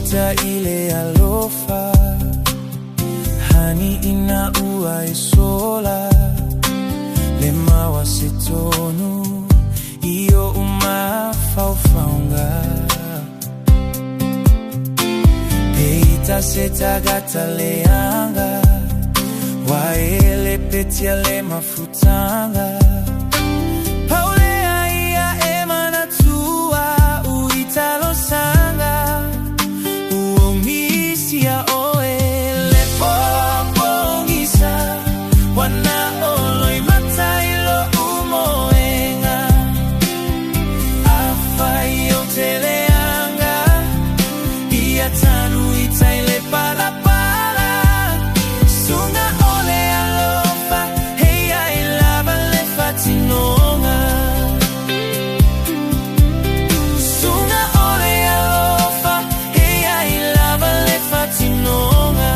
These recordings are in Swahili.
Loita ile alofa Hani ina ua isola Lema wa setonu Iyo umafaufaunga Peita setagata leanga Waele petia le mafutanga Paulea ia emana tua Uitalo sanga Uomisia oe le popongisa Wana oloi matailo umoenga Afaio teleanga Ia tanu itaile para Sunga ole alofa Hey ai lava le fatinonga Sunga ole alofa Hey ai lava le fatinonga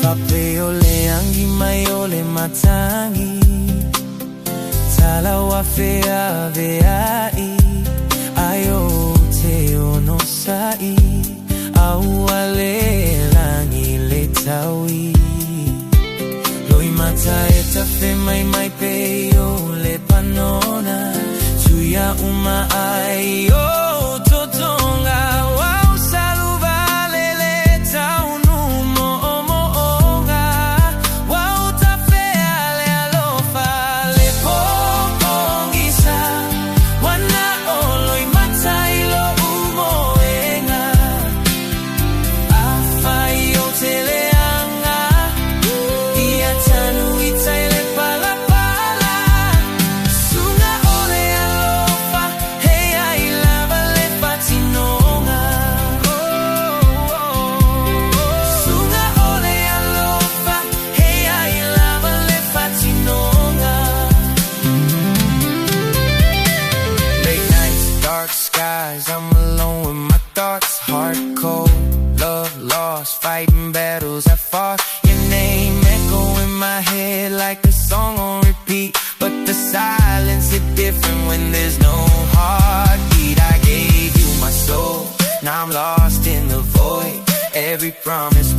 Fapeole angi maiole matangi Tala wafea veai Ayo te onosai Auale langi letawi Loi mata eta fe mai peo le panona Tuya uma ayo totonga Wau saluva lele taunu I'm alone with my thoughts, heart cold, love lost, fighting battles I fought. Your name echo in my head like a song on repeat, but the silence is different when there's no heartbeat. I gave you my soul, now I'm lost in the void. Every promise